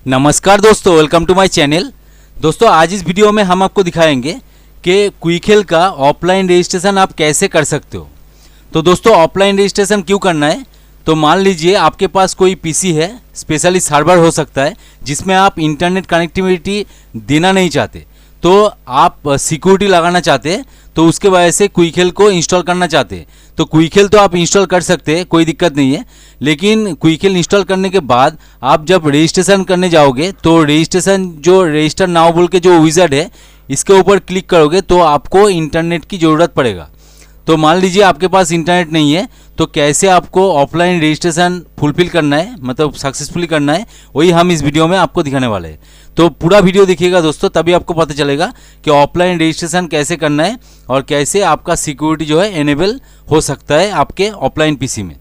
नमस्कार दोस्तों, welcome to my channel. दोस्तों आज इस वीडियो में हम आपको दिखाएंगे कि क्विकहेल का ऑफलाइन रजिस्ट्रेशन आप कैसे कर सकते हो। तो दोस्तों ऑफलाइन रजिस्ट्रेशन क्यों करना है, तो मान लीजिए आपके पास कोई पीसी है, स्पेशली सर्वर हो सकता है जिसमें आप इंटरनेट कनेक्टिविटी देना नहीं चाहते, तो आप सिक्योरिटी लगाना चाहते हैं, तो उसके वजह से क्विकहेल को इंस्टॉल करना चाहते हैं। तो क्विकहेल तो आप इंस्टॉल कर सकते हैं, कोई दिक्कत नहीं है, लेकिन क्विकहेल इंस्टॉल करने के बाद आप जब रजिस्ट्रेशन करने जाओगे तो रजिस्ट्रेशन जो रजिस्टर नाउ बोल के जो विज़ार्ड है इसके ऊपर क्लिक करोगे तो आपको इंटरनेट की ज़रूरत पड़ेगा। तो मान लीजिए आपके पास इंटरनेट नहीं है, तो कैसे आपको ऑफलाइन रजिस्ट्रेशन फुलफिल करना है, मतलब सक्सेसफुली करना है, वही हम इस वीडियो में आपको दिखाने वाले हैं। तो पूरा वीडियो देखिएगा दोस्तों, तभी आपको पता चलेगा कि ऑफलाइन रजिस्ट्रेशन कैसे करना है और कैसे आपका सिक्योरिटी जो है एनेबल हो सकता है आपके ऑफलाइन पीसी में।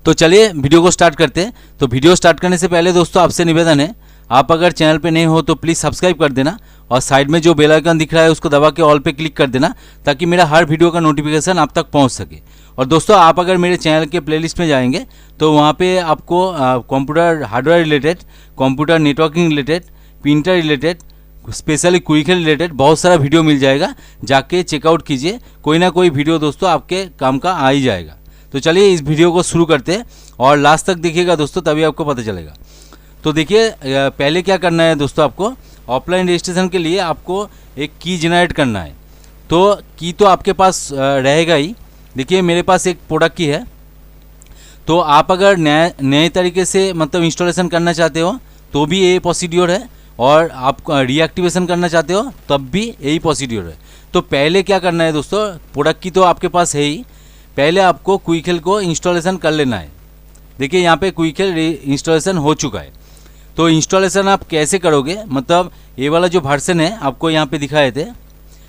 तो चलिए वीडियो को स्टार्ट करते हैं। तो वीडियो स्टार्ट करने से पहले दोस्तों आपसे निवेदन है, आप अगर चैनल पे नए हो तो प्लीज़ सब्सक्राइब कर देना और साइड में जो बेल आइकन दिख रहा है उसको दबा के ऑल पे क्लिक कर देना, ताकि मेरा हर वीडियो का नोटिफिकेशन आप तक पहुंच सके। और दोस्तों आप अगर मेरे चैनल के प्लेलिस्ट में जाएंगे तो वहाँ पे आपको computer hardware related, computer networking related, printer related, specially Quick Heal related बहुत सारा वीडियो मिल जाएगा, जाके चेकआउट कीजिए। कोई ना कोई वीडियो दोस्तों आपके काम का आ ही जाएगा। तो चलिए इस वीडियो को शुरू करते हैं और लास्ट तक देखिएगा दोस्तों, तभी आपको पता चलेगा। तो देखिए पहले क्या करना है दोस्तों, आपको ऑफलाइन रजिस्ट्रेशन के लिए आपको एक की जनरेट करना है। तो की तो आपके पास रहेगा ही। देखिए मेरे पास एक प्रोडक्ट की है, तो आप अगर नए तरीके से मतलब इंस्टॉलेशन करना चाहते हो तो भी यही प्रोसीड्योर है, और आप रीएक्टिवेशन करना चाहते हो तब भी यही प्रोसीड्योर है। तो पहले क्या करना है दोस्तों, प्रोडक्ट की तो आपके पास है ही, पहले आपको क्विकहेल को इंस्टॉलेशन कर लेना है। देखिए यहाँ पे क्विकहेल इंस्टॉलेशन हो चुका है। तो इंस्टॉलेशन आप कैसे करोगे, मतलब ये वाला जो वर्जन है आपको यहाँ पे दिखाए थे,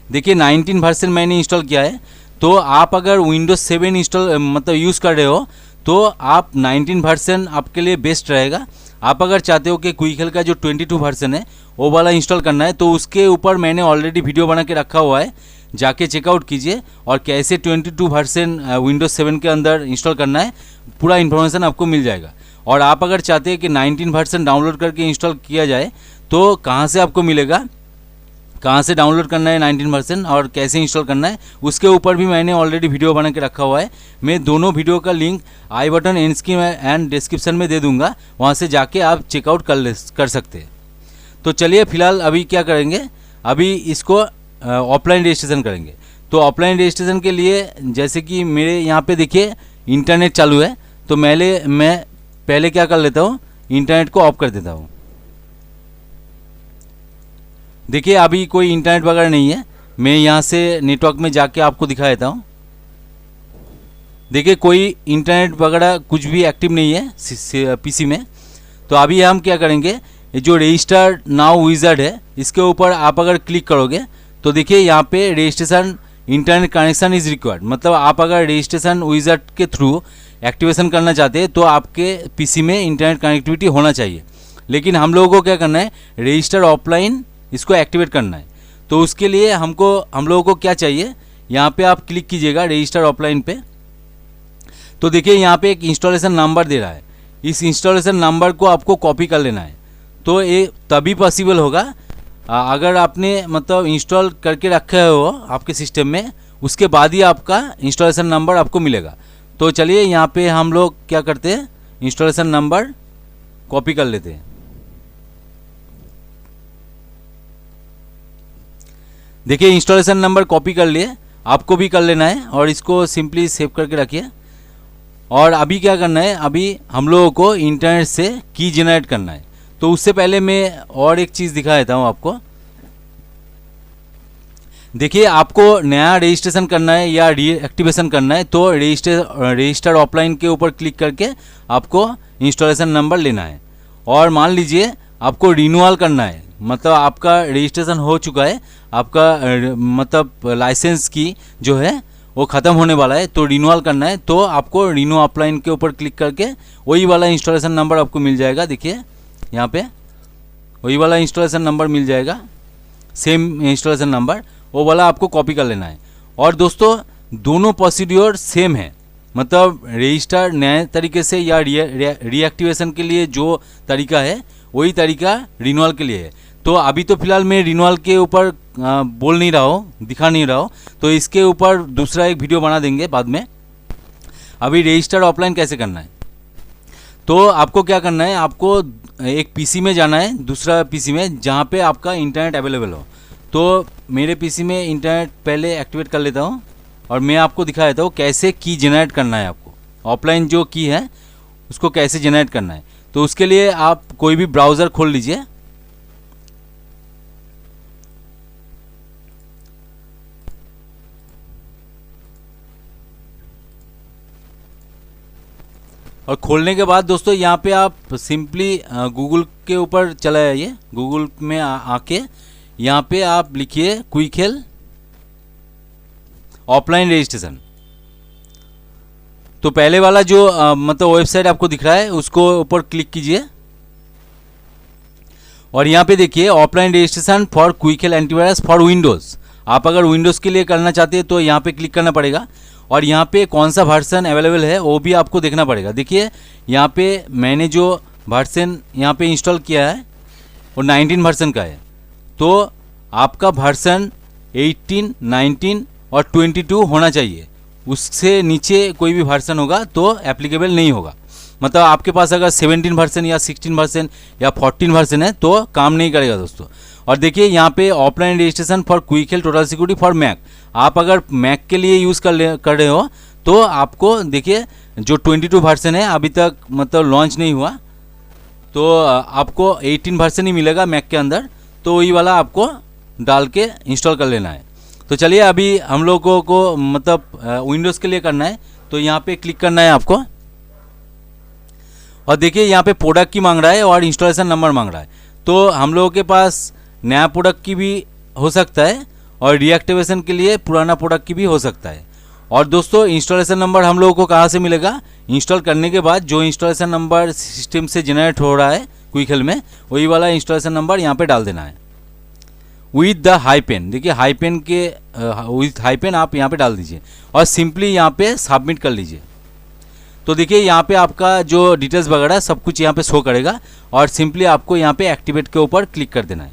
देखिए 19 वर्जन मैंने इंस्टॉल किया है। तो आप अगर विंडोज 7 इंस्टॉल मतलब यूज़ कर रहे हो तो आप 19 वर्जन आपके लिए बेस्ट रहेगा। आप अगर चाहते हो कि क्विकहेल का जो 22 वर्जन है वो वाला इंस्टॉल करना है, तो उसके ऊपर मैंने ऑलरेडी वीडियो बना के रखा हुआ है, जाके चेकआउट कीजिए। और कैसे 22 वर्जन विंडोज 7 के अंदर इंस्टॉल करना है पूरा इन्फॉर्मेशन आपको मिल जाएगा। और आप अगर चाहते हैं कि 19 वर्जन डाउनलोड करके इंस्टॉल किया जाए तो कहाँ से आपको मिलेगा, कहाँ से डाउनलोड करना है 19 वर्जन और कैसे इंस्टॉल करना है, उसके ऊपर भी मैंने ऑलरेडी वीडियो बना के रखा हुआ है। मैं दोनों वीडियो का link I button and screen and description में दे दूंगा, वहाँ से जाके आप चेकआउट कर सकते हैं। तो चलिए फिलहाल अभी क्या करेंगे, अभी इसको ऑफलाइन रजिस्ट्रेशन करेंगे। तो ऑफलाइन रजिस्ट्रेशन के लिए जैसे कि मेरे यहाँ पे देखिए इंटरनेट चालू है, तो मैं पहले क्या कर लेता हूँ, इंटरनेट को ऑफ कर देता हूँ। देखिए अभी कोई इंटरनेट वगैरह नहीं है, मैं यहाँ से नेटवर्क में जाके आपको दिखा देता हूँ। देखिए कोई इंटरनेट वगैरह कुछ भी एक्टिव नहीं है पीसी में। तो अभी हम क्या करेंगे, ये जो रजिस्टर नाउ विज़ार्ड है इसके ऊपर आप अगर क्लिक करोगे तो देखिए यहाँ पे registration internet connection is required, मतलब आप अगर रजिस्ट्रेशन विज़ार्ड के थ्रू एक्टिवेशन करना चाहते हैं तो आपके पीसी में इंटरनेट कनेक्टिविटी होना चाहिए। लेकिन हम लोगों को क्या करना है, रजिस्टर ऑफलाइन इसको एक्टिवेट करना है। तो उसके लिए हम लोगों को क्या चाहिए, यहाँ पे आप क्लिक कीजिएगा रजिस्टर ऑफलाइन पे। तो देखिए यहाँ पे एक इंस्टॉलेशन नंबर दे रहा है, इस इंस्टॉलेशन नंबर को आपको कॉपी कर लेना है। तो ये तभी पॉसिबल होगा अगर आपने मतलब इंस्टॉल करके रखे हो आपके सिस्टम में, उसके बाद ही आपका इंस्टॉलेशन नंबर आपको मिलेगा। तो चलिए यहाँ पे हम लोग क्या करते हैं, इंस्टॉलेशन नंबर कॉपी कर लेते हैं। देखिए इंस्टॉलेशन नंबर कॉपी कर लिए, आपको भी कर लेना है और इसको सिंपली सेव करके रखिए। और अभी क्या करना है, अभी हम लोगों को इंटरनेट से की जनरेट करना है। तो उससे पहले मैं और एक चीज़ दिखा देता हूँ आपको। देखिए आपको नया रजिस्ट्रेशन करना है या रीएक्टिवेशन करना है तो रजिस्टर ऑफलाइन के ऊपर क्लिक करके आपको इंस्टॉलेशन नंबर लेना है। और मान लीजिए आपको रिन्यूअल करना है, मतलब आपका रजिस्ट्रेशन हो चुका है, आपका मतलब लाइसेंस की जो है वो ख़त्म होने वाला है, तो रिन्यूअल करना है, तो आपको रिन्यू ऑफलाइन के ऊपर क्लिक करके वही वाला इंस्टॉलेशन नंबर आपको मिल जाएगा। देखिए यहाँ पे वही वाला इंस्टॉलेशन नंबर मिल जाएगा, सेम इंस्टॉलेशन नंबर, वो वाला आपको कॉपी कर लेना है। और दोस्तों दोनों प्रोसीड्योर सेम है, मतलब रजिस्टर नए तरीके से या रीएक्टिवेशन के लिए जो तरीका है वही तरीका रिन्यूअल के लिए है। तो अभी तो फिलहाल मैं रिन्यूअल के ऊपर बोल नहीं रहा हूँ, दिखा नहीं रहा हूँ, तो इसके ऊपर दूसरा एक वीडियो बना देंगे बाद में। अभी रजिस्टर ऑफलाइन कैसे करना है, तो आपको क्या करना है, आपको एक पीसी में जाना है, दूसरा पीसी में जहाँ पे आपका इंटरनेट अवेलेबल हो। तो मेरे पीसी में इंटरनेट पहले एक्टिवेट कर लेता हूँ और मैं आपको दिखा देता हूँ कैसे की जनरेट करना है। आपको ऑफलाइन जो की है उसको कैसे जनरेट करना है। तो उसके लिए आप कोई भी ब्राउज़र खोल लीजिए। और खोलने के बाद दोस्तों यहाँ पे आप सिंपली गूगल के ऊपर चला जाइए। गूगल में आके यहाँ पे आप लिखिए क्विकहेल ऑफलाइन रजिस्ट्रेशन। तो पहले वाला जो मतलब वेबसाइट आपको दिख रहा है उसको ऊपर क्लिक कीजिए और यहाँ पे देखिए offline registration for Quick Heal antivirus for Windows. आप अगर विंडोज़ के लिए करना चाहते हैं तो यहाँ पे क्लिक करना पड़ेगा और यहाँ पे कौन सा वर्जन अवेलेबल है वो भी आपको देखना पड़ेगा। देखिए यहाँ पे मैंने जो वर्जन यहाँ पे इंस्टॉल किया है वो 19 वर्जन का है। तो आपका वर्जन 18, 19 और 22 होना चाहिए। उससे नीचे कोई भी वर्जन होगा तो एप्लीकेबल नहीं होगा। मतलब आपके पास अगर 17 वर्जन या 16 वर्जन या 14 वर्जन है तो काम नहीं करेगा दोस्तों। और देखिए यहाँ पे offline registration for Quick Heal total security for Mac. आप अगर मैक के लिए यूज़ कर रहे हो तो आपको देखिए जो 22 वर्जन है अभी तक मतलब लॉन्च नहीं हुआ, तो आपको 18 वर्जन ही मिलेगा मैक के अंदर। तो वही वाला आपको डाल के इंस्टॉल कर लेना है। तो चलिए अभी हम लोगों को मतलब विंडोज़ के लिए करना है। तो यहाँ पे क्लिक करना है आपको और देखिए यहाँ पे प्रोडक्ट की मांग रहा है और इंस्टॉलेशन नंबर मांग रहा है। तो हम लोगों के पास नया प्रोडक्ट की भी हो सकता है और रीएक्टिवेशन के लिए पुराना प्रोडक्ट की भी हो सकता है। और दोस्तों इंस्टॉलेशन नंबर हम लोगों को कहाँ से मिलेगा, इंस्टॉल करने के बाद जो इंस्टॉलेशन नंबर सिस्टम से जनरेट हो रहा है क्विकहेल में वही वाला इंस्टॉलेशन नंबर यहाँ पे डाल देना है विद द हाइपेन। देखिए हाइपेन के विद हाइपेन आप यहाँ पे डाल दीजिए और सिंपली यहाँ पे सबमिट कर लीजिए। तो देखिए यहाँ पे आपका जो डिटेल्स वगैरह सब कुछ यहाँ पे शो करेगा और सिंपली आपको यहाँ पे एक्टिवेट के ऊपर क्लिक कर देना है।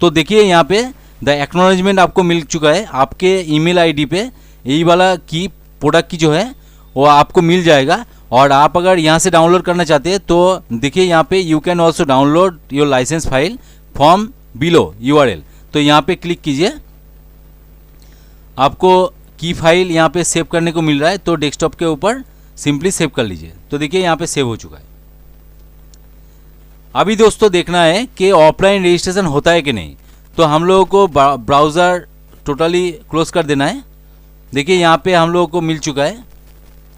तो देखिए यहाँ पे द एक्नॉलेजमेंट आपको मिल चुका है आपके ईमेल आईडी पे। यही वाला की प्रोडक्ट की जो है वो आपको मिल जाएगा। और आप अगर यहाँ से डाउनलोड करना चाहते हैं तो देखिए यहाँ पे you can also download your licence file from below URL। तो यहाँ पे क्लिक कीजिए, आपको की फाइल यहाँ पे सेव करने को मिल रहा है। तो डेस्कटॉप के ऊपर सिंपली सेव कर लीजिए। तो देखिए यहाँ पे सेव हो चुका है। अभी दोस्तों देखना है कि ऑफलाइन रजिस्ट्रेशन होता है कि नहीं। तो हम लोगों को ब्राउज़र टोटली क्लोज कर देना है। देखिए यहाँ पे हम लोगों को मिल चुका है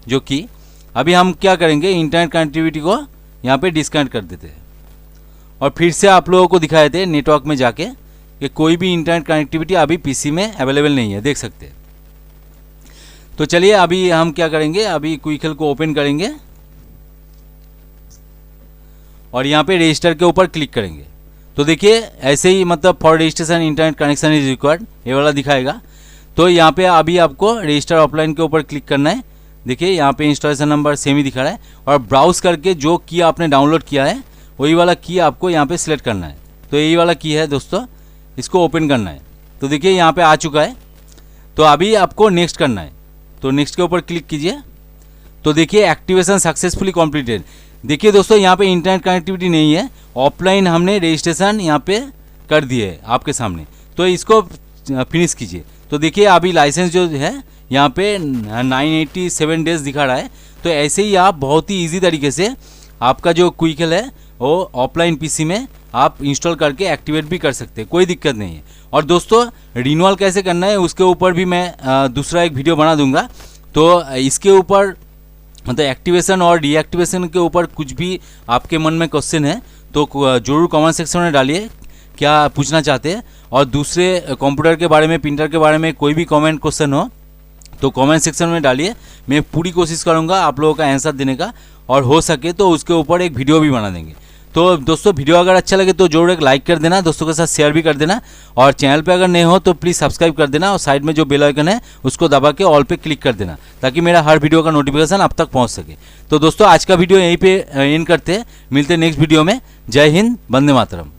जो कि अभी हम क्या करेंगे, इंटरनेट कनेक्टिविटी को यहाँ पे डिस्कनेक्ट कर देते हैं और फिर से आप लोगों को दिखाए थे नेटवर्क में जाके कि कोई भी इंटरनेट कनेक्टिविटी अभी पीसी में अवेलेबल नहीं है, देख सकते हैं। तो चलिए अभी हम क्या करेंगे, अभी क्विकहेल को ओपन करेंगे और यहाँ पे रजिस्टर के ऊपर क्लिक करेंगे। तो देखिए ऐसे ही मतलब for registration internet connection is required ये वाला दिखाएगा। तो यहाँ पे अभी आपको रजिस्टर ऑफलाइन के ऊपर क्लिक करना है। देखिए यहाँ पे इंस्टॉलेशन नंबर सेम ही दिखा रहा है और ब्राउज करके जो की आपने डाउनलोड किया है वही वाला की आपको यहाँ पे सिलेक्ट करना है। तो यही वाला की है दोस्तों, इसको ओपन करना है। तो देखिए यहाँ पे आ चुका है। तो अभी आपको नेक्स्ट करना है। तो नेक्स्ट के ऊपर क्लिक कीजिए। तो देखिए एक्टिवेशन सक्सेसफुली कंप्लीटेड। देखिए दोस्तों यहाँ पे इंटरनेट कनेक्टिविटी नहीं है, ऑफलाइन हमने रजिस्ट्रेशन यहाँ पे कर दिए है आपके सामने। तो इसको फिनिश कीजिए। तो देखिए अभी लाइसेंस जो है यहाँ पे 987 डेज दिखा रहा है। तो ऐसे ही आप बहुत ही इजी तरीके से आपका जो क्विकहेल है वो ऑफलाइन पीसी में आप इंस्टॉल करके एक्टिवेट भी कर सकते हैं, कोई दिक्कत नहीं है। और दोस्तों रिन्यूअल कैसे करना है उसके ऊपर भी मैं दूसरा एक वीडियो बना दूंगा। तो इसके ऊपर मतलब एक्टिवेशन और डीएक्टिवेशन के ऊपर कुछ भी आपके मन में क्वेश्चन है तो ज़रूर कमेंट सेक्शन में डालिए क्या पूछना चाहते हैं। और दूसरे कंप्यूटर के बारे में, प्रिंटर के बारे में कोई भी कमेंट क्वेश्चन हो तो कमेंट सेक्शन में डालिए। मैं पूरी कोशिश करूंगा आप लोगों का आंसर देने का और हो सके तो उसके ऊपर एक वीडियो भी बना देंगे। तो दोस्तों वीडियो अगर अच्छा लगे तो जरूर एक लाइक कर देना, दोस्तों के साथ शेयर भी कर देना, और चैनल पे अगर नए हो तो प्लीज़ सब्सक्राइब कर देना, और साइड में जो बेल आइकन है उसको दबा के ऑल पे क्लिक कर देना, ताकि मेरा हर वीडियो का नोटिफिकेशन आप तक पहुंच सके। तो दोस्तों आज का वीडियो यहीं पे एंड करते हैं, मिलते हैं नेक्स्ट वीडियो में। जय हिंद, वंदे मातरम।